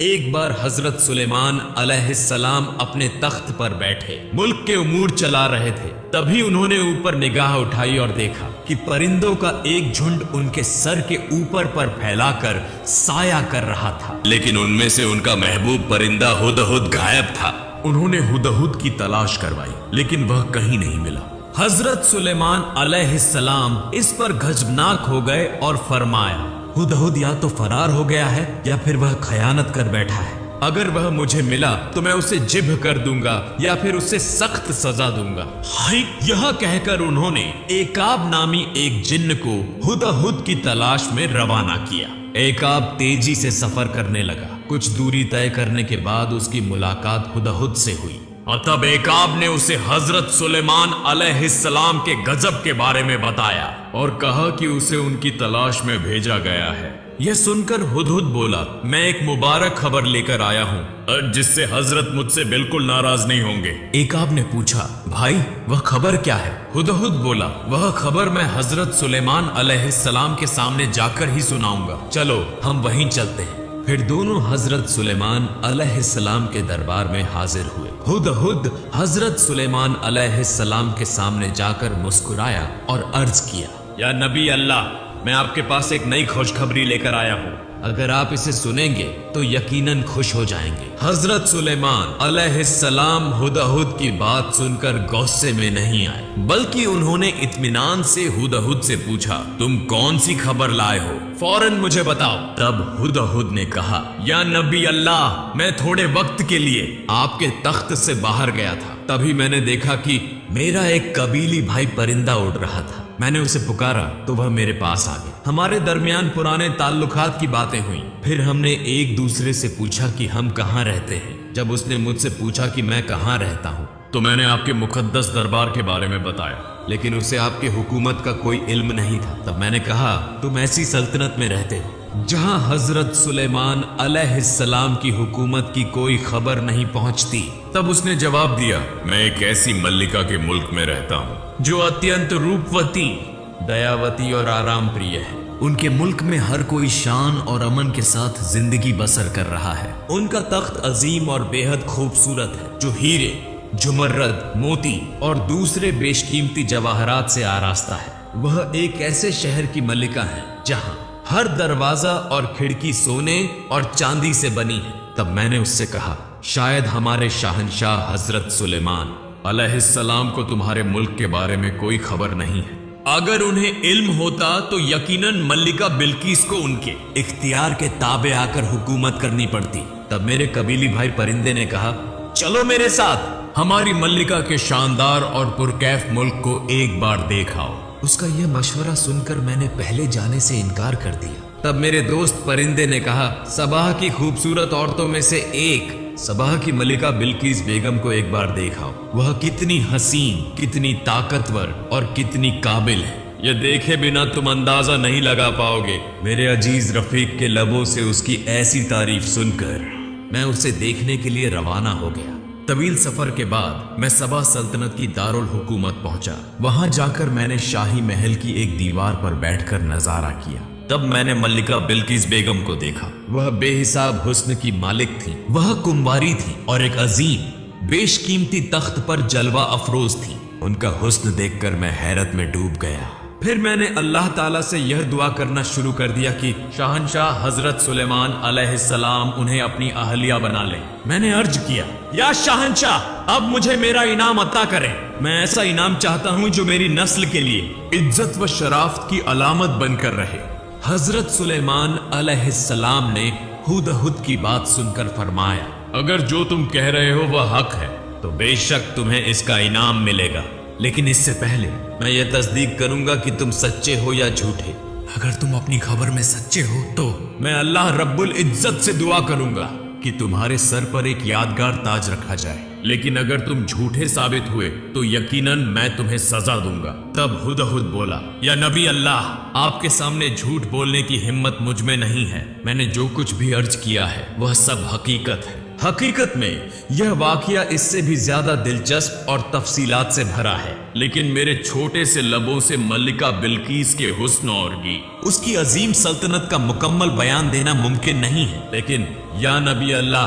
एक बार हजरत सुलेमान अलैहिस्सलाम अपने तख्त पर बैठे मुल्क के उमूर चला रहे थे। तभी उन्होंने ऊपर निगाह उठाई और देखा कि परिंदों का एक झुंड उनके सर के ऊपर पर फैलाकर साया कर रहा था, लेकिन उनमें से उनका महबूब परिंदा हुदहुद गायब था। उन्होंने हुदहुद की तलाश करवाई, लेकिन वह कहीं नहीं मिला। हजरत सुलेमान अलैहिस्सलाम इस पर गजबनाक हो गए और फरमाया, हुदहुद या तो फरार हो गया है या फिर वह खयानत कर बैठा है। अगर वह मुझे मिला तो मैं उसे जिब्ह कर दूंगा या फिर उसे सख्त सजा दूंगा। यह कहकर उन्होंने एकाब नामी एक जिन्न को हुदहुद की तलाश में रवाना किया। एकाब तेजी से सफर करने लगा। कुछ दूरी तय करने के बाद उसकी मुलाकात हुदहुद से हुई और तब एकाब ने उसे हजरत सुलेमान अलैहिस्सलाम के गजब के बारे में बताया और कहा कि उसे उनकी तलाश में भेजा गया है। यह सुनकर हुदहुद बोला, मैं एक मुबारक खबर लेकर आया हूँ जिससे हजरत मुझसे बिल्कुल नाराज नहीं होंगे। एकाब ने पूछा, भाई वह खबर क्या है? हुदहुद बोला, वह खबर मैं हजरत सुलेमान अलैहिस्सलाम के सामने जाकर ही सुनाऊंगा। चलो हम वहीं चलते हैं। फिर दोनों हजरत सुलेमान अलैहिस्सलाम के दरबार में हाजिर हुए। हुदहुद हजरत सुलेमान अलैहिस्सलाम के सामने जाकर मुस्कुराया और अर्ज किया, या नबी अल्लाह, मैं आपके पास एक नई खुशखबरी लेकर आया हूँ। अगर आप इसे सुनेंगे तो यकीनन खुश हो जाएंगे। हजरत सुलेमान अलैहिस्सलाम हुदहुद की बात सुनकर गुस्से में नहीं आए, बल्कि उन्होंने इत्मीनान से हुदहुद से पूछा, तुम कौन सी खबर लाए हो? फौरन मुझे बताओ। तब हुदहुद ने कहा, या नबी अल्लाह, मैं थोड़े वक्त के लिए आपके तख्त से बाहर गया था। तभी मैंने देखा कि मेरा एक कबीली भाई परिंदा उड़ रहा था। मैंने उसे पुकारा तो वह मेरे पास आ गया। हमारे दरमियान पुराने ताल्लुकात की बातें हुई। फिर हमने एक दूसरे से पूछा कि हम कहाँ रहते हैं। जब उसने मुझसे पूछा कि मैं कहाँ रहता हूँ तो मैंने आपके मुकद्दस दरबार के बारे में बताया, लेकिन उसे आपकी हुकूमत का कोई इल्म नहीं था। तब मैंने कहा, तुम ऐसी सल्तनत में रहते हो जहां हजरत सुलेमान अलैहिस्सलाम की हुकूमत की कोई खबर नहीं पहुंचती। तब उसने जवाब दिया, मैं एक ऐसी मल्लिका के मुल्क में रहता हूं जो अत्यंत रूपवती, दयावती और आराम प्रिय है। उनके मुल्क में हर कोई शान और अमन के साथ जिंदगी बसर कर रहा है। उनका तख्त अजीम और बेहद खूबसूरत है, जो हीरे, जुमर्रद, मोती और दूसरे बेशकीमती जवाहरात से आरास्ता है। वह एक ऐसे शहर की मल्लिका है जहां हर दरवाजा और खिड़की सोने और चांदी से बनी है। तब मैंने उससे कहा, शायद हमारे शाहनशाह हजरत सुलेमान अलैहिस्सलाम को तुम्हारे मुल्क के बारे में कोई खबर नहीं है। अगर उन्हें इल्म होता तो यकीनन मल्लिका बिल्किस को उनके इख्तियार के ताबे आकर हुकूमत करनी पड़ती। तब मेरे कबीली भाई परिंदे ने कहा, चलो मेरे साथ, हमारी मल्लिका के शानदार और पुरकैफ मुल्क को एक बार देख आओ। उसका यह मशवरा सुनकर मैंने पहले जाने से इनकार कर दिया। तब मेरे दोस्त परिंदे ने कहा, सबाह की खूबसूरत औरतों में से एक, सबाह की मलिका बिल्किस बेगम को एक बार देखाओ। वह कितनी हसीन, कितनी ताकतवर और कितनी काबिल है, यह देखे बिना तुम अंदाजा नहीं लगा पाओगे। मेरे अजीज रफीक के लबों से उसकी ऐसी तारीफ सुनकर मैं उसे देखने के लिए रवाना हो गया। तवील सफर के बाद मैं सबा सल्तनत की दारुल हुकूमत पहुंचा। वहां जाकर मैंने शाही महल की एक दीवार पर बैठकर नजारा किया। तब मैंने मल्लिका बिल्किस बेगम को देखा। वह बेहिसाब हुस्न की मालिक थी। वह कुंवारी थी और एक अजीम बेशकीमती तख्त पर जलवा अफरोज थी। उनका हुस्न देखकर मैं हैरत में डूब गया। फिर मैंने अल्लाह ताला से यह दुआ करना शुरू कर दिया कि शाहनशाह हजरत सुलेमान अलैहिस्सलाम उन्हें अपनी अहलिया बना ले। मैंने अर्ज किया, या शाहनशाह, अब मुझे मेरा इनाम अता करें। मैं ऐसा इनाम चाहता हूं जो मेरी नस्ल के लिए इज्जत व शराफत की अलामत बनकर रहे। हजरत सुलेमान अलैहिस्सलाम ने हुदहुद की बात सुनकर फरमाया, अगर जो तुम कह रहे हो वह हक है तो बेशक तुम्हें इसका इनाम मिलेगा, लेकिन इससे पहले मैं ये तस्दीक करूंगा कि तुम सच्चे हो या झूठे। अगर तुम अपनी खबर में सच्चे हो तो मैं अल्लाह रब्बुल इज्जत से दुआ करूंगा कि तुम्हारे सर पर एक यादगार ताज रखा जाए, लेकिन अगर तुम झूठे साबित हुए तो यकीनन मैं तुम्हें सजा दूंगा। तब हुदहुद बोला, या नबी अल्लाह, आपके सामने झूठ बोलने की हिम्मत मुझ में नहीं है। मैंने जो कुछ भी अर्ज किया है वह सब हकीकत है। हकीकत में यह वाकया इससे भी ज्यादा दिलचस्प और तफसीलात से भरा है, लेकिन मेरे छोटे से लबों से मल्लिका बिल्किस के हुस्न और की उसकी अजीम सल्तनत का मुकम्मल बयान देना मुमकिन नहीं है। लेकिन या नबी अल्लाह,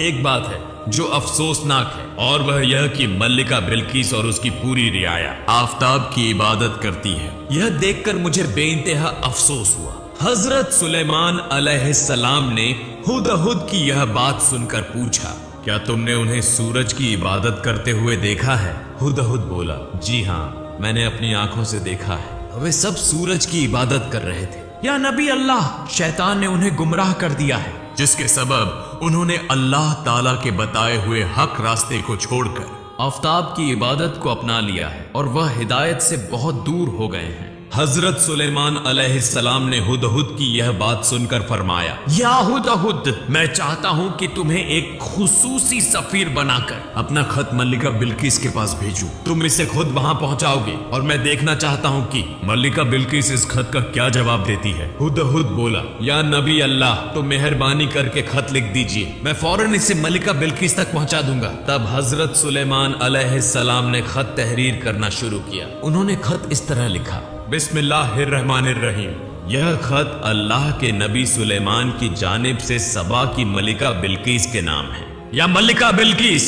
एक बात है जो अफसोसनाक है, और वह यह कि मल्लिका बिल्किस और उसकी पूरी रियाया आफताब की इबादत करती है। यह देखकर मुझे बेइंतहा अफसोस हुआ। हजरत सुलेमान अलैहिस्सलाम ने हुदहुद की यह बात सुनकर पूछा, क्या तुमने उन्हें सूरज की इबादत करते हुए देखा है? हुदहुद बोला, जी हाँ, मैंने अपनी आंखों से देखा है। वे सब सूरज की इबादत कर रहे थे। या नबी अल्लाह, शैतान ने उन्हें गुमराह कर दिया है, जिसके सबब उन्होंने अल्लाह ताला के बताए हुए हक रास्ते को छोड़कर आफताब की इबादत को अपना लिया है और वह हिदायत से बहुत दूर हो गए हैं। हजरत सुलेमान अलैहिस्सलाम ने हुदहुद की यह बात सुनकर फरमाया, या हुदहुद, मैं चाहता हूं कि तुम्हें एक खुसूसी सफीर बनाकर अपना खत मल्लिका बिल्किस के पास भेजूं। तुम इसे खुद वहां पहुंचाओगे और मैं देखना चाहता हूं कि मल्लिका बिल्किस इस खत का क्या जवाब देती है। हुदहुद बोला, या नबी अल्लाह, तो मेहरबानी करके खत लिख दीजिए, मैं फौरन इसे मल्लिका बिल्किस तक पहुंचा दूंगा। तब हजरत सुलेमान अलैहिस्सलाम ने खत तहरीर करना शुरू किया। उन्होंने खत इस तरह लिखा, बिस्मिल्लाहिर्रहमानिर्रहीम, यह खत अल्लाह के नबी सुलेमान की जानिब से सबा की मलिका बिल्किस के नाम है। या मल्लिका बिल्किस,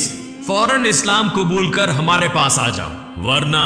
फौरन इस्लाम कबूल कर हमारे पास आ जाओ, वरना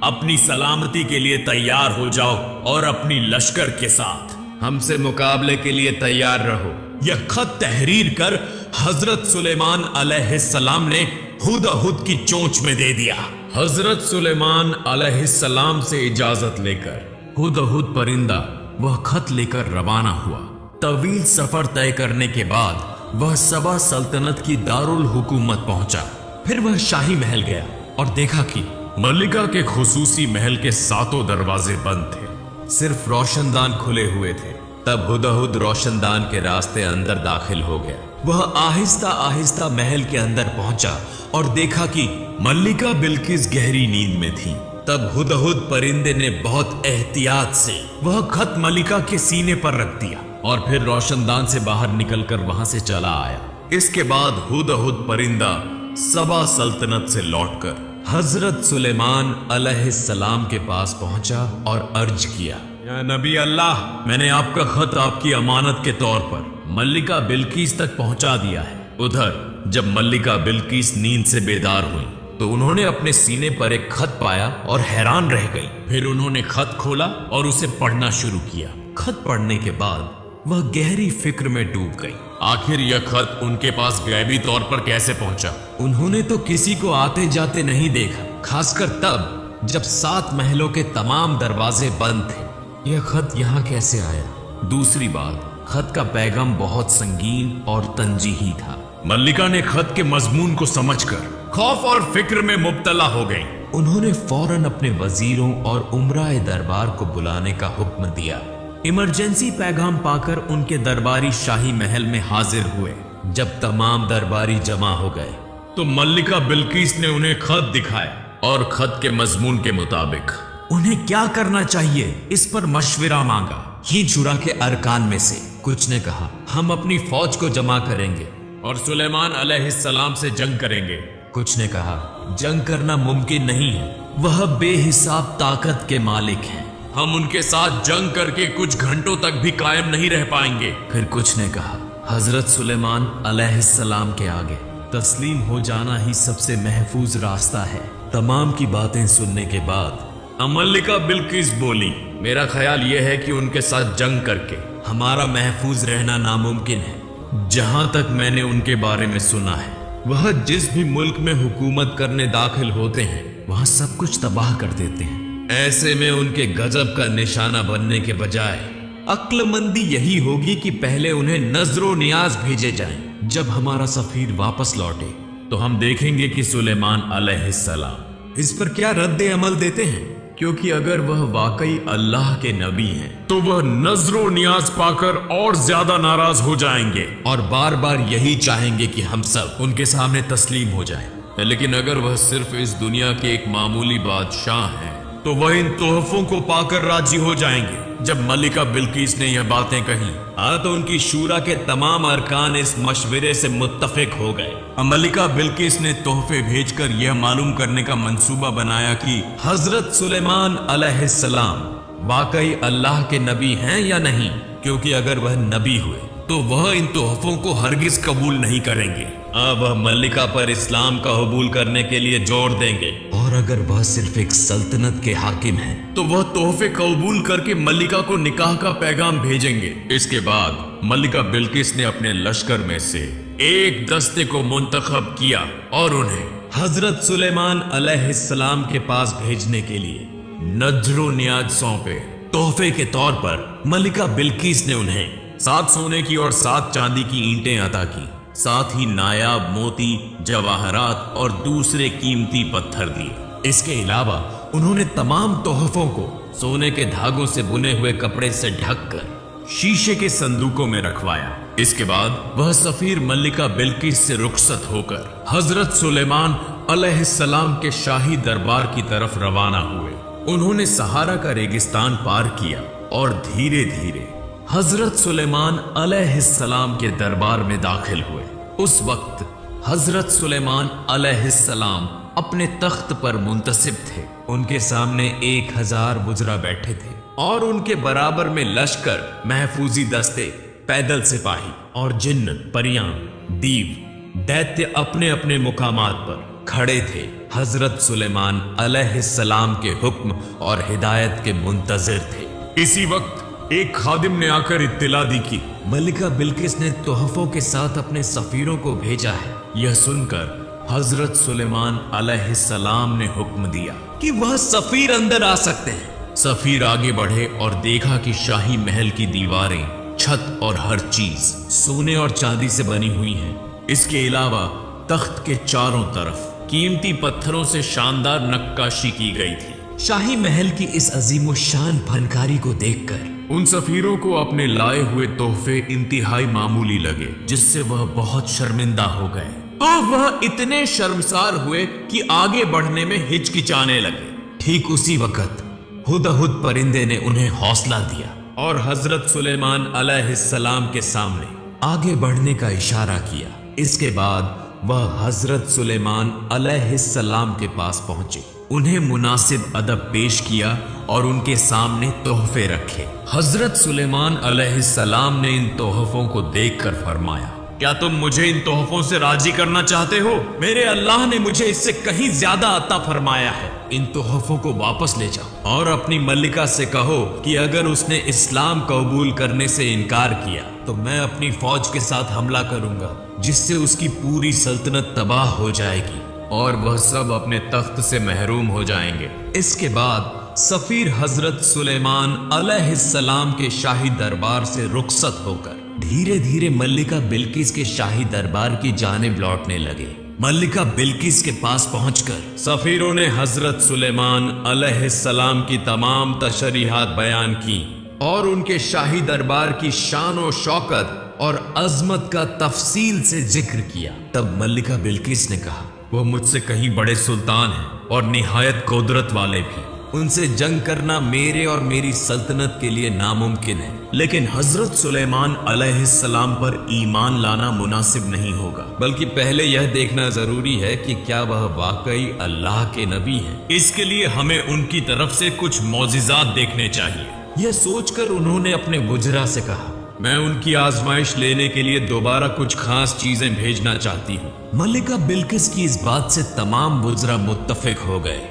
अपनी सलामती के लिए तैयार हो जाओ और अपनी लश्कर के साथ हमसे मुकाबले के लिए तैयार रहो। यह खत तहरीर कर हजरत सुलेमान अलैहिस्सलाम ने हुदहुद की चोंच में दे दिया। हजरत सुलेमान अलैहिस्सलाम से इजाजत लेकर हुदहुद परिंदा वह खत लेकर रवाना हुआ। तवील सफर तय करने के बाद वह सबा सल्तनत की दारुल हुकूमत पहुंचा। फिर वह शाही महल गया और देखा कि मल्लिका के खुसूसी महल के सातों दरवाजे बंद थे, सिर्फ रोशनदान खुले हुए थे। तब हुदहुद रोशनदान के रास्ते अंदर दाखिल हो गया। वह आहिस्ता आहिस्ता महल के अंदर पहुंचा और देखा कि मल्लिका बिल्किस गहरी नींद में थी। तब हुदहुद परिंदे ने बहुत एहतियात से वह खत मल्लिका के सीने पर रख दिया और फिर रोशनदान से बाहर निकलकर वहां से चला आया। इसके बाद हुदहुद परिंदा सबा सल्तनत से लौटकर हजरत सुलेमान अलैहिस्सलाम के पास पहुंचा और अर्ज किया, या नबी अल्लाह, मैंने आपका खत आपकी अमानत के तौर पर मल्लिका बिल्किस तक पहुंचा दिया है। उधर जब मल्लिका बिल्किस नींद से बेदार हुई तो उन्होंने अपने सीने पर एक खत पाया और हैरान रह गई। फिर उन्होंने खत खोला और उसे पढ़ना शुरू किया। खत पढ़ने के बाद वह गहरी फिक्र में डूब गई। आखिर यह खत उनके पास गैबी तौर पर कैसे पहुंचा? उन्होंने तो किसी को आते जाते नहीं देखा, खासकर तब जब 7 महलों के तमाम दरवाजे बंद थे। यह खत यहाँ कैसे आया? दूसरी बात, खत का पैगाम बहुत संगीन और तंजीही था। मल्लिका ने खत के मजमून को समझकर खौफ और फिक्र में मुब्तला हो गई। उन्होंने फौरन अपने वजीरों और उमराए दरबार को बुलाने का हुक्म दिया। इमरजेंसी पैगाम पाकर उनके दरबारी शाही महल में हाजिर हुए। जब तमाम दरबारी जमा हो गए तो मल्लिका बिल्किस ने उन्हें खत दिखाया और खत के मजमून के मुताबिक उन्हें क्या करना चाहिए इस पर मशविरा मांगा। ही जुरा के अरकान में से कुछ ने कहा, हम अपनी फौज को जमा करेंगे और सुलेमान अलैहिस्सलाम से जंग करेंगे। कुछ ने कहा, जंग करना मुमकिन नहीं है, वह बेहिसाब ताकत के मालिक हैं, हम उनके साथ जंग करके कुछ घंटों तक भी कायम नहीं रह पाएंगे। फिर कुछ ने कहा, हजरत सुलेमान अलैहिस्सलाम के आगे तस्लीम हो जाना ही सबसे महफूज रास्ता है। तमाम की बातें सुनने के बाद मल्लिका बिल्किस बोली, मेरा ख्याल यह है कि उनके साथ जंग करके हमारा महफूज रहना नामुमकिन है। जहां तक मैंने उनके बारे में सुना है, वह जिस भी मुल्क में हुकूमत करने दाखिल होते हैं वहां सब कुछ तबाह कर देते हैं। ऐसे में उनके गजब का निशाना बनने के बजाय अक्लमंदी यही होगी कि पहले उन्हें नजरो नियाज भेजे जाएं। जब हमारा सफीर वापस लौटे तो हम देखेंगे कि सुलेमान अलैहिस्सलाम इस पर क्या रद्द अमल देते हैं, क्योंकि अगर वह वाकई अल्लाह के नबी हैं तो वह नजरो नियाज पाकर और ज्यादा नाराज हो जाएंगे और बार बार यही चाहेंगे कि हम सब उनके सामने तस्लीम हो जाएं। लेकिन अगर वह सिर्फ इस दुनिया के एक मामूली बादशाह हैं तो वह इन तोहफों को पाकर राजी हो जाएंगे। जब मलिका बिल्किस ने यह बातें कही तो उनकी शूरा के तमाम अरकान इस मशवरे से मुत्तफिक हो गए। मलिका बिल्किस ने तोहफे भेजकर यह मालूम करने का मंसूबा बनाया कि हजरत सुलेमान अलैहिस्सलाम वाकई अल्लाह के नबी हैं या नहीं, क्योंकि अगर वह नबी हुए तो वह इन तोहफों को हरगिज कबूल नहीं करेंगे। अब वह मल्लिका पर इस्लाम का कबूल करने के लिए जोर देंगे, और अगर वह सिर्फ एक सल्तनत के हाकिम है तो वह तोहफे कबूल करके मल्लिका को निकाह का पैगाम भेजेंगे। इसके बाद मल्लिका बिल्किस ने अपने लश्कर में से एक दस्ते को मुंतखब किया और उन्हें हजरत सुलेमान अलैहिस्सलाम के पास भेजने के लिए नजरो नियाज सौंपे। तोहफे के तौर पर मल्लिका बिल्किस ने उन्हें 7 सोने की और 7 चांदी की ईंटें अता की, साथ ही नायाब मोती, जवाहरात और दूसरे कीमती पत्थर दिए। इसके अलावा उन्होंने तमाम तोहफों को सोने के धागों से बुने हुए कपड़े से ढककर शीशे के संदूकों में रखवाया। इसके बाद वह सफीर मल्लिका बिल्किस से रुखसत होकर हजरत सुलेमान अलैहिस्सलाम के शाही दरबार की तरफ रवाना हुए। उन्होंने सहारा का रेगिस्तान पार किया और धीरे धीरे हजरत सुलेमान अलैहिस्सलाम के दरबार में दाखिल हुए। उस वक्त हजरत सुलेमान अलैहिस्सलाम अपने तख्त पर मुंतसिब थे। उनके सामने 1000 वुज़रा बैठे थे और उनके बराबर में लश्कर, महफूजी दस्ते, पैदल सिपाही और जिन्न, परियां, दीव, दैत्य अपने अपने मुकामात पर खड़े थे। हजरत सुलेमान अलैहिस्सलाम के हुक्म और हिदायत के मुंतजिर थे। इसी वक्त एक खादिम ने आकर इत्तिला दी कि मल्लिका बिल्किस ने तोहफों के साथ अपने सफीरों को भेजा है। यह सुनकर हजरत सुलेमान अलैहिस्सलाम ने हुक्म दिया कि वह सफीर अंदर आ सकते हैं। सफीर आगे बढ़े और देखा कि शाही महल की दीवारें, छत और हर चीज सोने और चांदी से बनी हुई है। इसके अलावा तख्त के चारों तरफ कीमती पत्थरों से शानदार नक्काशी की गई थी। शाही महल की इस अजीम शान फनकारी को देखकर उन सफीरों को अपने लाए हुए तोहफे इंतहाई मामूली लगे, जिससे वह बहुत शर्मिंदा हो गए। तो वह इतने शर्मसार हुए कि आगे बढ़ने में हिचकिचाने लगे। ठीक उसी वक्त हुदहुद परिंदे ने उन्हें हौसला दिया और हजरत सुलेमान अलैहिस्सलाम के सामने आगे बढ़ने का इशारा किया। इसके बाद वह हजरत सुलेमान अलैहिस्सलाम के पास पहुंचे, उन्हें मुनासिब अदब पेश किया और उनके सामने तोहफे रखे। हजरत सुलेमान अलैहिस्सलाम ने इन तोहफों को देखकर फरमाया, क्या तुम मुझे इन तोहफों से राजी करना चाहते हो? मेरे अल्लाह ने मुझे इससे कहीं ज्यादा अता फरमाया है। इन तोहफों को वापस ले जाओ और अपनी मल्लिका से कहो कि अगर उसने इस्लाम कबूल करने से इनकार किया तो मैं अपनी फौज के साथ हमला करूंगा, जिससे उसकी पूरी सल्तनत तबाह हो जाएगी और वह सब अपने तख्त से महरूम हो जाएंगे। इसके बाद सफीर हजरत सुलेमान अलैहिस्सलाम के शाही दरबार से रुखसत होकर धीरे धीरे मल्लिका बिल्किस के शाही दरबार की जानिब लौटने लगे। मल्लिका बिल्किस के पास पहुंचकर सफीरों ने हजरत सुलेमान अलैहिस्सलाम की तमाम तशरीहात बयान की और उनके शाही दरबार की शान और शौकत और अजमत का तफसील से जिक्र किया। तब मल्लिका बिल्किस ने कहा, वह मुझसे कहीं बड़े सुल्तान हैं और निहायत कुदरत वाले भी। उनसे जंग करना मेरे और मेरी सल्तनत के लिए नामुमकिन है, लेकिन हजरत सुलेमान अलैहिस्सलाम पर ईमान लाना मुनासिब नहीं होगा, बल्कि पहले यह देखना जरूरी है कि क्या वह वाकई अल्लाह के नबी हैं। इसके लिए हमें उनकी तरफ से कुछ मौजिज़ात देखने चाहिए। यह सोचकर उन्होंने अपने वुज़रा से कहा, मैं उनकी आजमाइश लेने के लिए दोबारा कुछ खास चीजें भेजना चाहती हूँ। मल्लिका बिल्किस की इस बात से तमाम वुज़रा मुत्तफिक हो गए।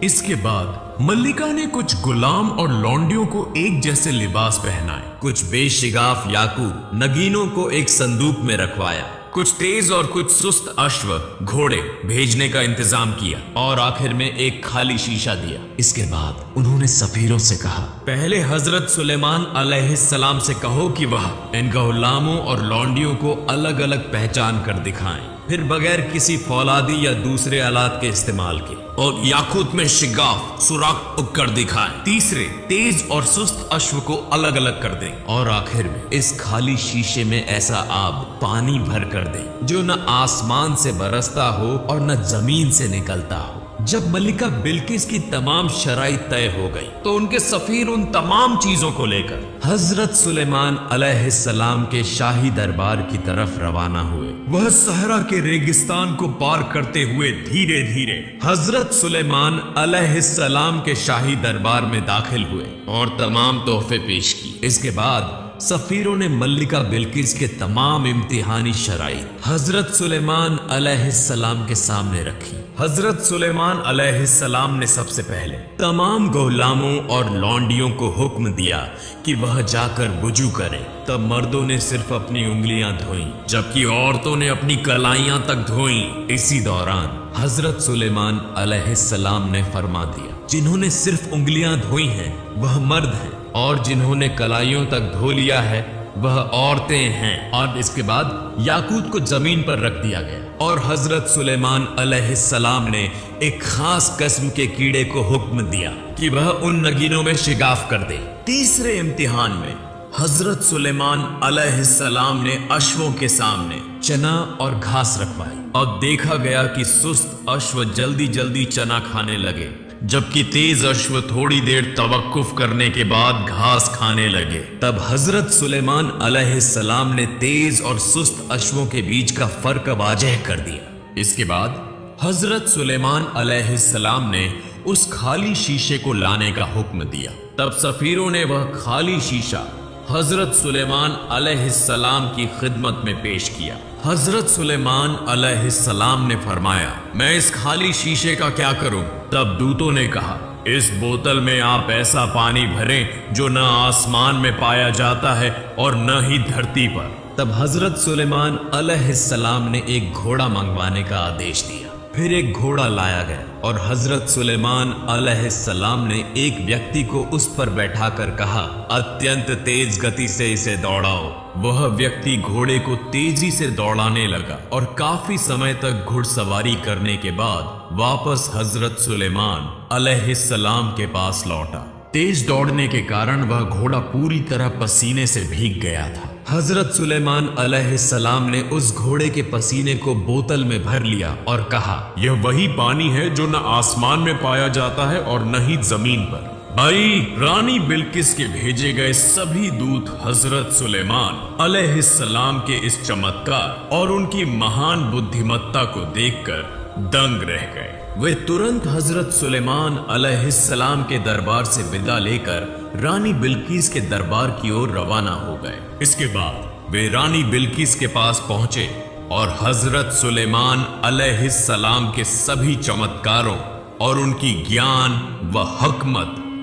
इसके बाद मल्लिका ने कुछ गुलाम और लौंडियों को एक जैसे लिबास पहनाए, कुछ बेशिगाफ याकूत नगीनों को एक संदूक में रखवाया, कुछ तेज और कुछ सुस्त अश्व घोड़े भेजने का इंतजाम किया और आखिर में एक खाली शीशा दिया। इसके बाद उन्होंने सफीरों से कहा, पहले हजरत सुलेमान अलैहिस्सलाम से कहो कि वह इन गुलामों और लौंडियों को अलग अलग पहचान कर दिखाएं, फिर बगैर किसी फौलादी या दूसरे आलात के इस्तेमाल के, और याकूत में शिगाफ सुराख कर दिखाएं। तीसरे, तेज और सुस्त अश्व को अलग अलग कर दें और आखिर में इस खाली शीशे में ऐसा आब पानी भर कर दें जो न आसमान से बरसता हो और न जमीन से निकलता हो, जब मलिका बिल्किस की तमाम शराइत तय हो गई तो उनके सफीर उन तमाम चीजों को लेकर हजरत सुलेमान अलैहिस्सलाम के शाही दरबार की तरफ रवाना हुए। वह सहरा के रेगिस्तान को पार करते हुए धीरे धीरे हजरत सुलेमान अलैहिस्सलाम के शाही दरबार में दाखिल हुए और तमाम तोहफे पेश किए। इसके बाद सफीरों ने मल्लिका बिल्किस के तमाम इम्तिहानी शराइत हजरत सुलेमान अलैहिस्सलाम के सामने रखी। हजरत सुलेमान अलैहिस्सलाम ने सबसे पहले तमाम गुलामों और लौंडियों को हुक्म दिया कि वह जाकर वुजू करें। तब मर्दों ने सिर्फ अपनी उंगलियां धोई जबकि औरतों ने अपनी कलाइयां तक धोई। इसी दौरान हजरत सुलेमान अलैहिस्सलाम ने फरमा दिया, जिन्होंने सिर्फ उंगलियां धोई हैं वह मर्द हैं और जिन्होंने कलाइयों तक धो लिया है वह औरतें हैं। और इसके बाद याकूत को जमीन पर रख दिया गया और हजरत सुलेमान अलैहिस्सलाम ने एक खास किस्म के कीड़े को हुक्म दिया कि वह उन नगीनों में शिगाफ कर दे। तीसरे इम्तिहान में हजरत सुलेमान अलैहिस्सलाम ने अश्वों के सामने चना और घास रखवाई और देखा गया कि सुस्त अश्व जल्दी जल्दी चना खाने लगे जबकि तेज अश्व थोड़ी देर तवक्कुफ करने के बाद घास खाने लगे। तब हजरत सुलेमान अलैहिस्सलाम ने तेज और सुस्त अश्वों के बीच का फर्क वाज़ेह कर दिया। इसके बाद हजरत सुलेमान अलैहिस्सलाम ने उस खाली शीशे को लाने का हुक्म दिया। तब सफीरों ने वह खाली शीशा हजरत सुलेमान अलैहिस्सलाम की खिदमत में पेश किया। हजरत सुलेमान अलैहिस्सलाम ने फरमाया, मैं इस खाली शीशे का क्या करूं? तब दूतों ने कहा, इस बोतल में आप ऐसा पानी भरें जो न आसमान में पाया जाता है और न ही धरती पर। तब हजरत सुलेमान अलैहिस्सलाम ने एक घोड़ा मंगवाने का आदेश दिया। फिर एक घोड़ा लाया गया और हजरत सुलेमान अलैहिस्सलाम ने एक व्यक्ति को उस पर बैठाकर कहा, अत्यंत तेज गति से इसे दौड़ाओ। वह व्यक्ति घोड़े को तेजी से दौड़ाने लगा और काफी समय तक घुड़सवारी करने के बाद वापस हजरत सुलेमान अलैहिस्सलाम के पास लौटा। तेज दौड़ने के कारण वह घोड़ा पूरी तरह पसीने से भीग गया था। हजरत सुलेमान अलैहिस्सलाम ने उस घोड़े के पसीने को बोतल में भर लिया और कहा, यह वही पानी है जो न आसमान में पाया जाता है और न ही जमीन पर। भाई, रानी बिल्किस के भेजे गए सभी दूत हजरत सुलेमान अलैहिस्सलाम के इस चमत्कार और उनकी महान बुद्धिमत्ता को देखकर दंग रह गए। वे तुरंत हजरत सुलेमान अलैहिस्सलाम के दरबार से विदा लेकर रानी बिल्किस के दरबार की ओर रवाना हो गए। इसके बाद वे रानी बिल्किस के पास पहुंचे और हजरत सुलेमान अलैहिस्सलाम के सभी चमत्कारों और उनकी ज्ञान व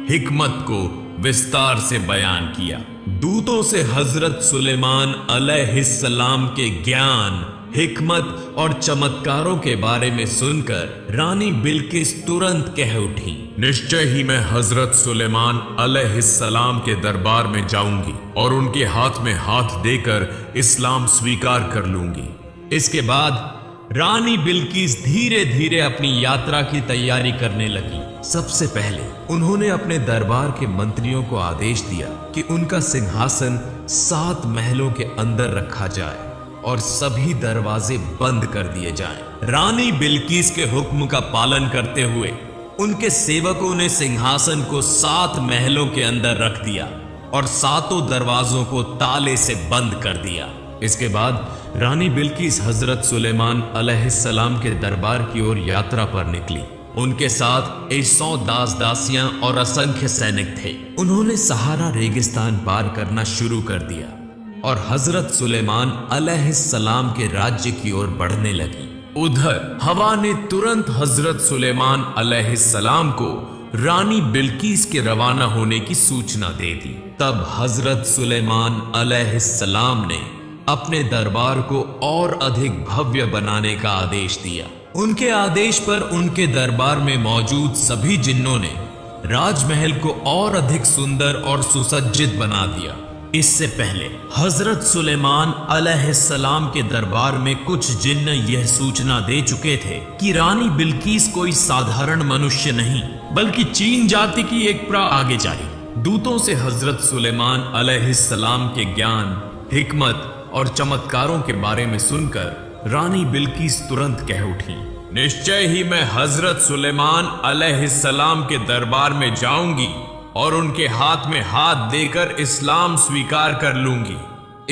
हिकमत को विस्तार से बयान किया। दूतों से हजरत सुलेमान अलैहिस्सलाम के ज्ञान, हिकमत और चमत्कारों के बारे में सुनकर रानी बिल्किस तुरंत कह उठी, निश्चय ही मैं हजरत सुलेमान अलैहिस्सलाम के दरबार में जाऊंगी और उनके हाथ में हाथ देकर इस्लाम स्वीकार कर लूंगी। इसके बाद रानी बिल्किस धीरे धीरे अपनी यात्रा की तैयारी करने लगी। सबसे पहले उन्होंने अपने दरबार के मंत्रियों को आदेश दिया कि उनका सिंहासन 7 महलों के अंदर रखा जाए और सभी दरवाजे बंद कर दिए जाएं। रानी बिल्किस के हुक्म का पालन करते हुए उनके सेवकों ने सिंहासन को 7 महलों के अंदर रख दिया और 7 दरवाजों को ताले से बंद कर दिया। इसके बाद रानी बिल्किस हजरत सुलेमान अलैहिस्सलाम के दरबार की ओर यात्रा पर निकली। उनके साथ 100 दास दासियां और असंख्य सैनिक थे। उन्होंने सहारा रेगिस्तान पार करना शुरू कर दिया और हजरत सुलेमान अलैहिस्सलाम के राज्य की ओर बढ़ने लगी। उधर हवा ने तुरंत हजरत सुलेमान अलैहिस्सलाम को रानी बिल्किस के रवाना होने की सूचना दे दी। तब हजरत सुलेमान अलैहिस्सलाम ने अपने दरबार को और अधिक भव्य बनाने का आदेश दिया। उनके आदेश पर उनके दरबार में मौजूद सभी जिन्नों ने राजमहल को और अधिक सुंदर और सुसज्जित बना दिया। इससे पहले हजरत सुलेमान अलैहिस्सलाम के दरबार में कुछ जिन्न यह सूचना दे चुके थे कि रानी बिल्किस कोई साधारण मनुष्य नहीं बल्कि चीन जाति की एक आगेजारी। दूतों से हजरत सुलेमान अलैहिस्सलाम के ज्ञान, हिकमत और चमत्कारों के बारे में सुनकर रानी बिल्किस तुरंत कह उठी, निश्चय ही मैं हजरत सुलेमान अलैहिस्सलाम के दरबार में जाऊंगी और उनके हाथ में हाथ देकर इस्लाम स्वीकार कर लूंगी।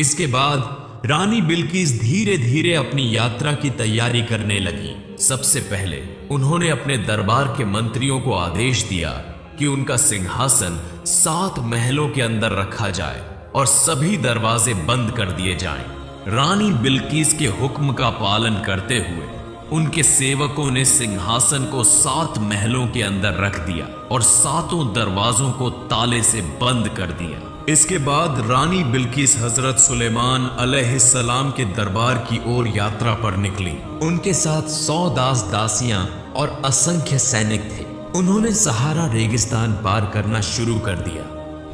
इसके बाद रानी बिल्किस धीरे धीरे अपनी यात्रा की तैयारी करने लगी। सबसे पहले उन्होंने अपने दरबार के मंत्रियों को आदेश दिया कि उनका सिंहासन 7 महलों के अंदर रखा जाए और सभी दरवाजे बंद कर दिए जाएं। रानी बिल्किस के हुक्म का पालन करते हुए उनके सेवकों ने सिंहासन को 7 महलों के अंदर रख दिया और 7 दरवाजों को ताले से बंद कर दिया। इसके बाद रानी बिल्किस हजरत सुलेमान अलैहिस्सलाम के दरबार की ओर यात्रा पर निकली। उनके साथ 100 दास दासियां और असंख्य सैनिक थे। उन्होंने सहारा रेगिस्तान पार करना शुरू कर दिया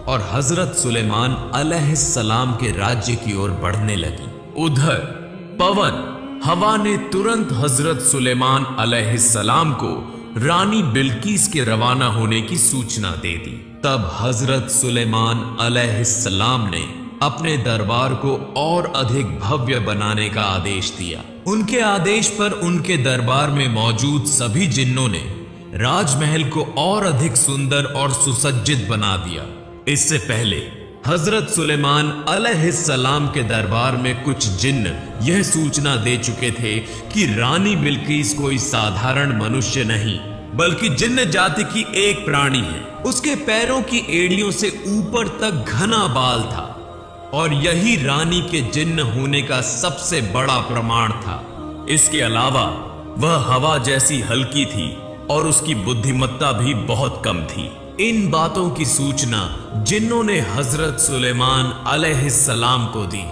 और हजरत सुलेमान अलैहिस्सलाम के राज्य की ओर बढ़ने लगी। उधर पवन हवा ने तुरंत हजरत सुलेमान अलैहिस्सलाम को रानी बिल्किस के रवाना होने की सूचना दे दी। तब हजरत सुलेमान अलैहिस्सलाम ने अपने दरबार को और अधिक भव्य बनाने का आदेश दिया। उनके आदेश पर उनके दरबार में मौजूद सभी जिन्नों ने राजमहल को और अधिक सुंदर और सुसज्जित बना दिया। इससे पहले हजरत सुलेमान अलैहिस्सलाम के दरबार में कुछ जिन्न यह सूचना दे चुके थे कि रानी बिल्किस कोई साधारण मनुष्य नहीं बल्कि जिन्न जाति की एक प्राणी है। उसके पैरों की एड़ियों से ऊपर तक घना बाल था और यही रानी के जिन्न होने का सबसे बड़ा प्रमाण था। इसके अलावा वह हवा जैसी हल्की थी और उसकी बुद्धिमत्ता भी बहुत कम थी। इन बातों की सूचना जिन्नों ने हजरत सुलेमान अलैहिस्सलाम को दी।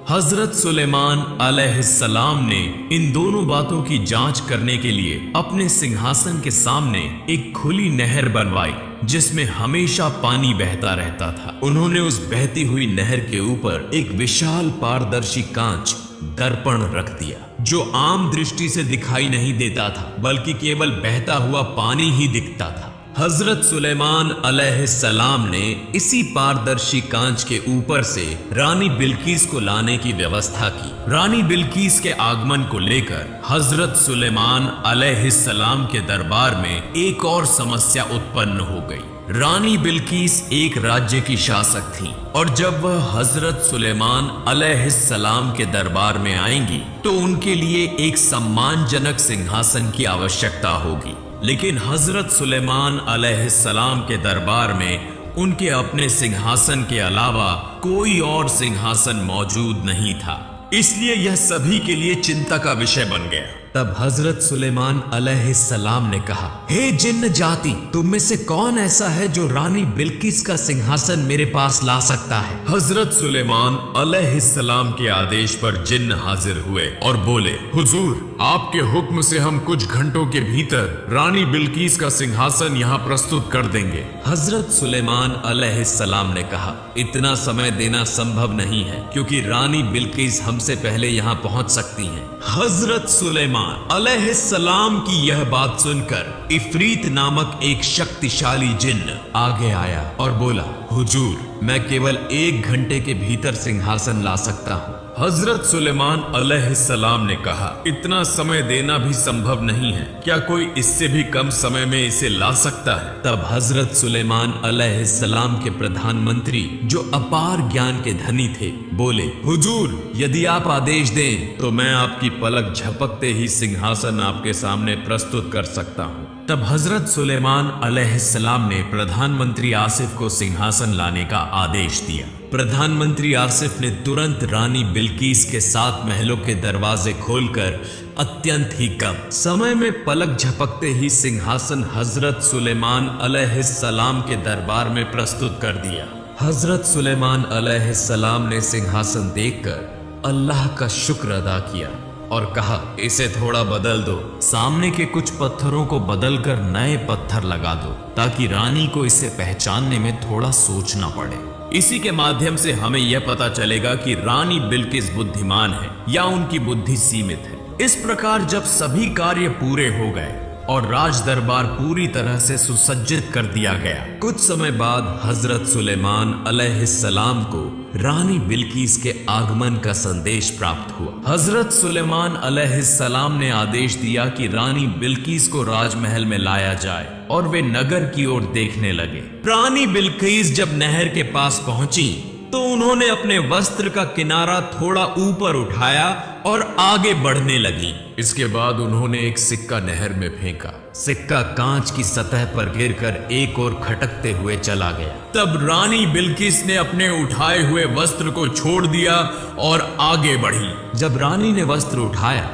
हजरत सुलेमान अलैहिस्सलाम ने इन दोनों बातों की जांच करने के लिए अपने सिंहासन के सामने एक खुली नहर बनवाई जिसमें हमेशा पानी बहता रहता था। उन्होंने उस बहती हुई नहर के ऊपर एक विशाल पारदर्शी कांच दर्पण रख दिया जो आम दृष्टि से दिखाई नहीं देता था बल्कि केवल बहता हुआ पानी ही दिखता था। हजरत सुलेमान अलैहिस्सलाम ने इसी पारदर्शी कांच के ऊपर से रानी बिल्किस को लाने की व्यवस्था की। रानी बिल्किस के आगमन को लेकर हजरत सुलेमान अलैहिस्सलाम के दरबार में एक और समस्या उत्पन्न हो गई। रानी बिल्किस एक राज्य की शासक थी और जब वह हजरत सुलेमान अलैहिस्सलाम के दरबार में आएंगी तो उनके लिए एक सम्मानजनक सिंहासन की आवश्यकता होगी। लेकिन हजरत सुलेमान अलैहिस्सलाम के दरबार में उनके अपने सिंहासन के अलावा कोई और सिंहासन मौजूद नहीं था। इसलिए यह सभी के लिए चिंता का विषय बन गया। तब हजरत सुलेमान अलैहिस्सलाम ने कहा, हे जिन्न जाति, तुम में से कौन ऐसा है जो रानी बिल्किस का सिंहासन मेरे पास ला सकता है? हजरत सुलेमान अलैहिस्सलाम के आदेश पर जिन्न हाजिर हुए और बोले, हुजूर, आपके हुक्म से हम कुछ घंटों के भीतर रानी बिल्किस का सिंहासन यहाँ प्रस्तुत कर देंगे। हजरत सुलेमान अलैहिस्सलाम ने कहा, इतना समय देना संभव नहीं है क्योंकि रानी बिल्किस हमसे पहले यहाँ पहुँच सकती हैं। हजरत सुलेमान अलैहिस्सलाम की यह बात सुनकर इफरीत नामक एक शक्तिशाली जिन्न आगे आया और बोला, हुजूर, मैं केवल 1 घंटे के भीतर सिंहासन ला सकता हूँ। हजरत सुलेमान अलैहिस्सलाम ने कहा, इतना समय देना भी संभव नहीं है, क्या कोई इससे भी कम समय में इसे ला सकता है? तब हजरत सुलेमान अलैहिस्सलाम के प्रधानमंत्री जो अपार ज्ञान के धनी थे बोले, हुजूर, यदि आप आदेश दें तो मैं आपकी पलक झपकते ही सिंहासन आपके सामने प्रस्तुत कर सकता हूँ। तब हजरत सुलेमान अलैहिस्सलाम ने प्रधानमंत्री आसिफ को सिंहासन लाने का आदेश दिया। प्रधानमंत्री आसिफ ने तुरंत रानी बिल्किस के 7 महलों के दरवाजे खोलकर अत्यंत ही कम समय में पलक झपकते ही सिंहासन हजरत सुलेमान अलैहिस्सलाम के दरबार में प्रस्तुत कर दिया। हजरत सुलेमान अलैहिस्सलाम ने सिंहासन देखकर अल्लाह का शुक्र अदा किया और कहा, इसे थोड़ा बदल दो, सामने के कुछ पत्थरों को बदलकर नए पत्थर लगा दो ताकि रानी को इसे पहचानने में थोड़ा सोचना पड़े। इसी के माध्यम से हमें यह पता चलेगा कि रानी बिल्किस बुद्धिमान है या उनकी बुद्धि सीमित है। इस प्रकार जब सभी कार्य पूरे हो गए और राज दरबार पूरी तरह से सुसज्जित कर दिया गया, कुछ समय बाद हजरत सुलेमान अलैहिस्सलाम को रानी बिल्किस के आगमन का संदेश प्राप्त हुआ। हजरत सुलेमान अलैहिस्सलाम ने आदेश दिया कि रानी बिल्किस को राजमहल में लाया जाए और वे नगर की ओर देखने लगे। रानी बिल्किस जब नहर के पास पहुंची तो उन्होंने अपने वस्त्र का किनारा थोड़ा ऊपर उठाया और आगे बढ़ने लगी। इसके बाद उन्होंने एक सिक्का नहर में फेंका। सिक्का कांच की सतह पर गिरकर एक ओर खटकते हुए चला गया। तब रानी बिल्किस ने अपने उठाए हुए वस्त्र को छोड़ दिया और आगे बढ़ी। जब रानी ने वस्त्र उठाया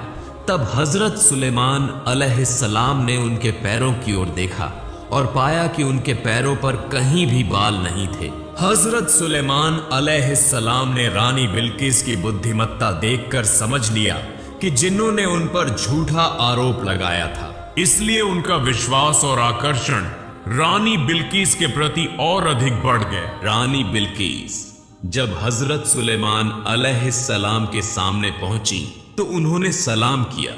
तब हजरत सुलेमान अलैहिस्सलाम ने उनके पैरों की ओर देखा और पाया कि उनके पैरों पर कहीं भी बाल नहीं थे। हजरत सुलेमान अलैहिस्सलाम ने रानी बिल्किस की बुद्धिमत्ता देखकर समझ लिया कि जिन्नों ने उन पर झूठा आरोप लगाया था, इसलिए उनका विश्वास और आकर्षण रानी बिल्किस के प्रति और अधिक बढ़ गए। रानी बिल्किस जब हजरत सुलेमान अलैहिस्सलाम के सामने पहुंची तो उन्होंने सलाम किया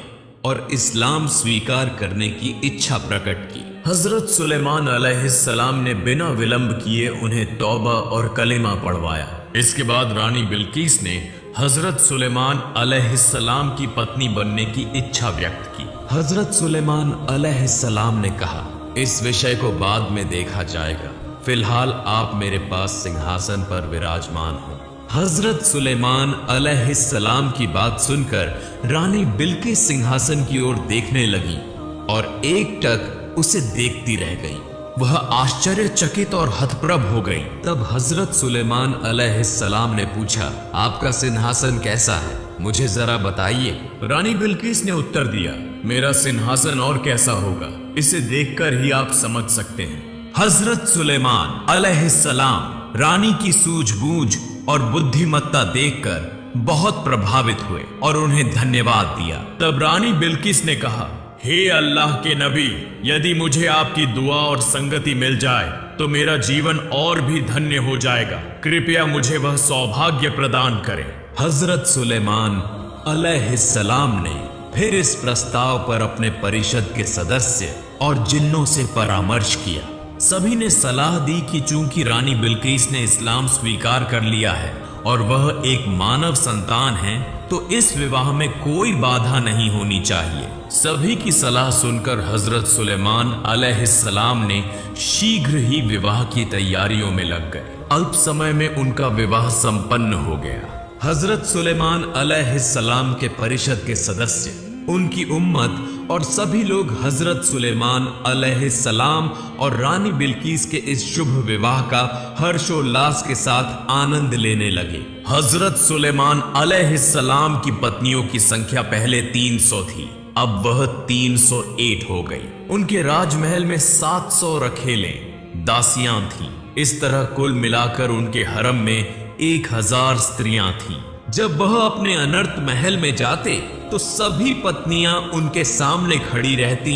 और इस्लाम स्वीकार करने की इच्छा प्रकट की। हजरत सुलेमान अलैहिस्सलाम ने बिना विलंब किए उन्हें तौबा और कलेमा पढ़वाया। इसके बाद रानी बिल्किस ने हजरत सुलेमान अलैहिस्सलाम की पत्नी बनने की इच्छा व्यक्त की। हजरत सुलेमान अलैहिस्सलाम ने कहा, इस विषय को बाद में देखा जाएगा, फिलहाल आप मेरे पास सिंहासन पर विराजमान हो। हजरत सुलेमान अलैहिस्सलाम की बात सुनकर रानी बिल्किस सिंहासन की ओर देखने लगी और एकटक उसे देखती रह गई। वह आश्चर्यचकित और हतप्रभ हो गई। तब हजरत सुलेमान अलैहिस्सलाम ने पूछा, आपका सिंहासन कैसा है, मुझे जरा बताइए। रानी बिल्किस ने उत्तर दिया, मेरा सिंहासन और कैसा होगा, इसे देखकर ही आप समझ सकते हैं। हजरत सुलेमान अलैहिस्सलाम रानी की सूझबूझ और बुद्धिमत्ता देखकर बहुत प्रभावित हुए और उन्हें धन्यवाद दिया। तब रानी बिल्किस ने कहा, हे अल्लाह के नबी, यदि मुझे आपकी दुआ और संगति मिल जाए तो मेरा जीवन और भी धन्य हो जाएगा। कृपया मुझे वह सौभाग्य प्रदान करें। हजरत सुलेमान अलैहिस्सलाम ने फिर इस प्रस्ताव पर अपने परिषद के सदस्य और जिन्नों से परामर्श किया। सभी ने सलाह दी कि चूंकि रानी बिल्किस ने इस्लाम स्वीकार कर लिया है और वह एक मानव संतान है तो इस विवाह में कोई बाधा नहीं होनी चाहिए। सभी की सलाह सुनकर हजरत सुलेमान अलैहिस्सलाम ने शीघ्र ही विवाह की तैयारियों में लग गए। अल्प समय में उनका विवाह संपन्न हो गया। हजरत सुलेमान अलैहिस्सलाम के परिषद के सदस्य, उनकी उम्मत और सभी लोग हजरत सुलेमान अलैहिस्सलाम और रानी बिल्किस के इस शुभ विवाह का हर्षोल्लास के साथ आनंद लेने लगे। हजरत सुलेमान अलैहिस्सलाम की पत्नियों की संख्या पहले 300 थी, अब वह 308 हो गई। उनके राजमहल में 700 रखेलें दासियां थीं। इस तरह कुल मिलाकर उनके हरम में 1000 स्त्रियां थीं। जब वह अपने अनर्थ महल में जाते तो सभी पत्नियां उनके सामने खड़ी रहती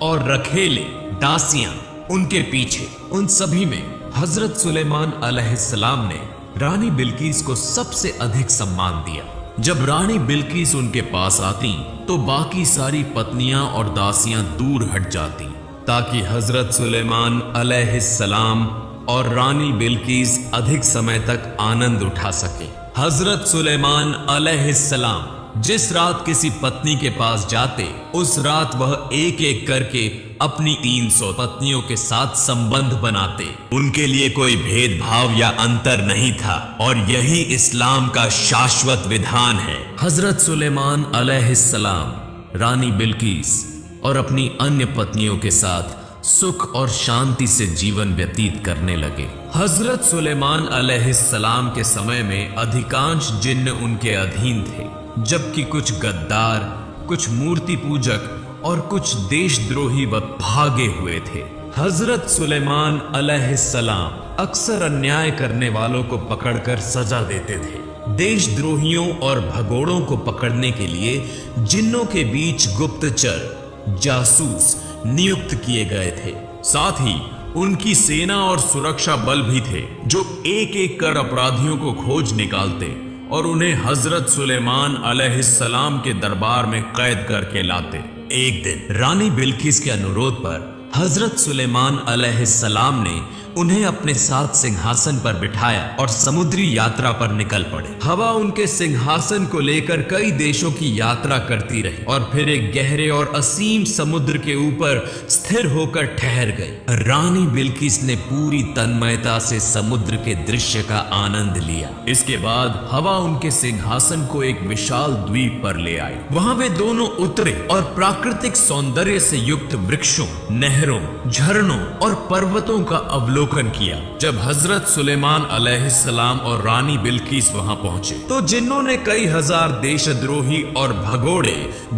और रखेले दासियां उनके पीछे। उन सभी में हजरत सुलेमान अलैहिस्सलाम ने रानी बिल्किस को सबसे अधिक सम्मान दिया। जब रानी बिल्किस उनके पास आती तो बाकी सारी पत्नियां और दासियां दूर हट जाती ताकि हजरत सुलेमान अलैहिस्सलाम और रानी बिल्किस अधिक समय तक आनंद उठा सके। हजरत सुलेमान अलैहिस्सलाम जिस रात किसी पत्नी के पास जाते उस रात वह एक एक करके अपनी 300 पत्नियों के साथ संबंध बनाते। उनके लिए कोई भेदभाव या अंतर नहीं था और यही इस्लाम का शाश्वत विधान है। हजरत सुलेमान अलैहिस्सलाम रानी बिल्किस और अपनी अन्य पत्नियों के साथ सुख और शांति से जीवन व्यतीत करने लगे। हजरत सुलेमान अलैहिस्सलाम के समय में अधिकांश जिन्न उनके अधीन थे, जबकि कुछ गद्दार, कुछ मूर्ति पूजक और कुछ देशद्रोही भागे हुए थे। हजरत सुलेमान अलैहिस्सलाम अक्सर अन्याय करने वालों को पकड़कर सजा देते थे। देशद्रोहियों और भगोड़ों को पकड़ने के लिए जिन्नों के बीच गुप्तचर, जासूस नियुक्त किए गए थे। साथ ही उनकी सेना और सुरक्षा बल भी थे जो एक एक कर अपराधियों को खोज निकालते और उन्हें हजरत सुलेमान अलैहिस्सलाम के दरबार में कैद करके लाते। एक दिन रानी बिल्किस के अनुरोध पर हजरत सुलेमान अलैहिस्सलाम ने उन्हें अपने साथ सिंहासन पर बिठाया और समुद्री यात्रा पर निकल पड़े। हवा उनके सिंहासन को लेकर कई देशों की यात्रा करती रही और फिर एक गहरे और असीम समुद्र के ऊपर स्थिर होकर ठहर गई। रानी बिल्किस ने पूरी तन्मयता से समुद्र के दृश्य का आनंद लिया। इसके बाद हवा उनके सिंहासन को एक विशाल द्वीप पर ले आई। वहां वे दोनों उतरे और प्राकृतिक सौंदर्य से युक्त वृक्षों, नहरों, झरनों और पर्वतों का अवलोकन किया। जब हजरत सुलेमान अलैहिस्सलाम और रानी बिल्किस वहां पहुंचे तो जिन्नों ने कई हजार देशद्रोही और भगोड़े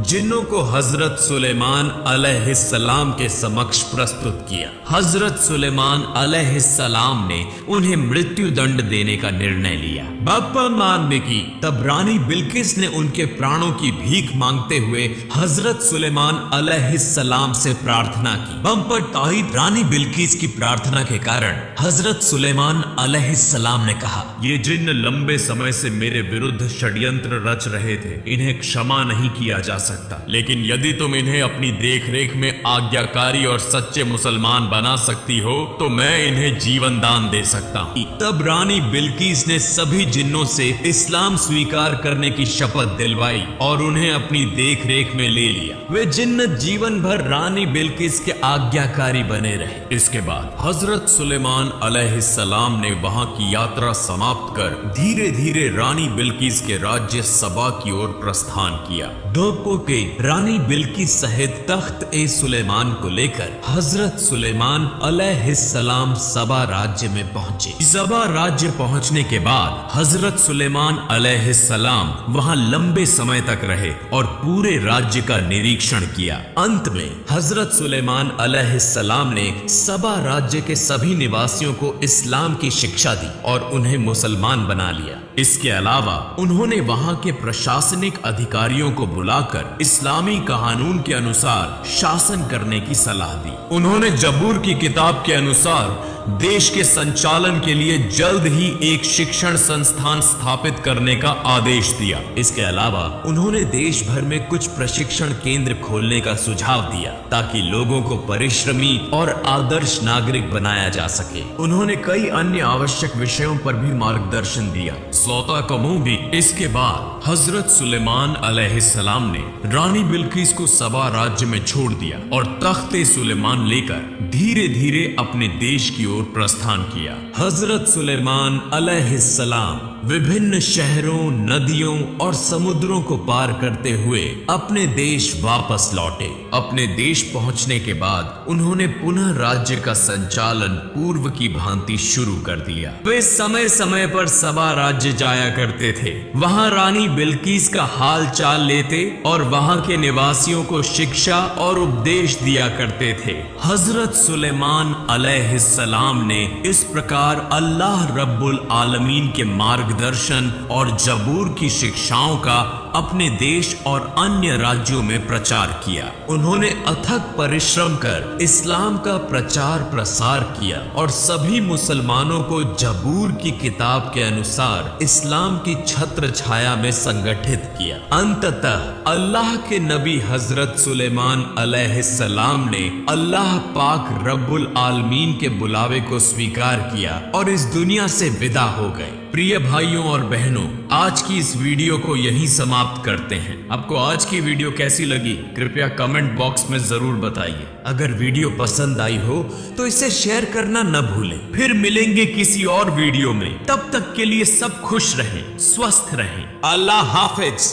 जिन्नों को हजरत सुलेमान अलैहिस्सलाम के समक्ष प्रस्तुत किया। हजरत सुलेमान अलैहिस्सलाम ने उन्हें मृत्यु दंड देने का निर्णय लिया। बाप्पा मानने की तब रानी बिल्किस ने उनके प्राणों की भीख मांगते हुए हजरत सुलेमान अलैहिस्सलाम से प्रार्थना की। बम्पर ताहिद रानी बिल्किस की प्रार्थना के कारण हजरत सुलेमान अलैहिस्सलाम ने कहा, ये जिन्न लंबे समय से मेरे विरुद्ध षड्यंत्र रच रहे थे, इन्हें क्षमा नहीं किया जा सकता, लेकिन यदि तुम इन्हें अपनी देखरेख में आज्ञाकारी और सच्चे मुसलमान बना सकती हो तो मैं इन्हें जीवन दान दे सकता हूँ। तब रानी बिल्किस ने सभी जिन्नों से इस्लाम स्वीकार करने की शपथ दिलवाई और उन्हें अपनी देखरेख में ले लिया। वे जिन्नत जीवन भर रानी बिल्किस के आज्ञाकारी बने रहे। इसके बाद हजरत सुलेमान अलैहिस्सलाम ने वहां की यात्रा समाप्त कर धीरे धीरे रानी बिल्किस के राज्य सबा की ओर प्रस्थान किया। दोपो के रानी बिल्किस सहित तख्त ए सुलेमान को लेकर हजरत सुलेमान अलैहिस्सलाम सबा राज्य में पहुंचे। सबा राज्य पहुंचने के बाद हजरत सुलेमान अलैहिस्सलाम वहां लंबे समय तक रहे और पूरे राज्य का निरीक्षण किया। अंत में हजरत सुलेमान अलैहिस्सलाम ने सबा राज्य के सभी निवासियों को इस्लाम की शिक्षा दी और उन्हें मुसलमान बना लिया। इसके अलावा उन्होंने वहां के प्रशासनिक अधिकारियों को बुलाकर इस्लामी कानून के अनुसार शासन करने की सलाह दी। उन्होंने जबूर की किताब के अनुसार देश के संचालन के लिए जल्द ही एक शिक्षण संस्थान स्थापित करने का आदेश दिया। इसके अलावा उन्होंने देश भर में कुछ प्रशिक्षण केंद्र खोलने का सुझाव दिया ताकि लोगों को परिश्रमी और आदर्श नागरिक बनाया जा सके। उन्होंने कई अन्य आवश्यक विषयों पर भी मार्गदर्शन दिया। सौता कमो भी। इसके बाद हजरत सुलेमान अलैहिस्सलाम ने रानी बिल्किस को सबा राज्य में छोड़ दिया और तख्ते सुलेमान लेकर धीरे धीरे अपने देश की ओर प्रस्थान किया। हजरत सुलेमान अलैहिस्सलाम विभिन्न शहरों, नदियों और समुद्रों को पार करते हुए अपने देश वापस लौटे। अपने देश पहुंचने के बाद उन्होंने पुनः राज्य का संचालन पूर्व की भांति शुरू कर दिया। वे समय समय पर सबा राज्य जाया करते थे। वहां रानी बिल्किस का हाल चाल लेते और वहां के निवासियों को शिक्षा और उपदेश दिया करते थे। हजरत सुलेमान अलैहिस्सलाम ने इस प्रकार अल्लाह रब्बुल आलमीन के मार्गदर्शन और जबूर की शिक्षाओं का अपने देश और अन्य राज्यों में प्रचार किया। उन्होंने अथक परिश्रम कर इस्लाम का प्रचार प्रसार किया और सभी मुसलमानों को जबूर की किताब के अनुसार इस्लाम की छत्र छाया में संगठित किया। अंततः अल्लाह के नबी हजरत सुलेमान अलैहिस्सलाम ने अल्लाह पाक रब्बुल आलमीन के बुलावे को स्वीकार किया और इस दुनिया से विदा हो गए। प्रिय भाइयों और बहनों, आज की इस वीडियो को यहीं समाप्त करते हैं। आपको आज की वीडियो कैसी लगी कृपया कमेंट बॉक्स में जरूर बताइए। अगर वीडियो पसंद आई हो तो इसे शेयर करना न भूलें। फिर मिलेंगे किसी और वीडियो में। तब तक के लिए सब खुश रहें, स्वस्थ रहें। अल्लाह हाफिज।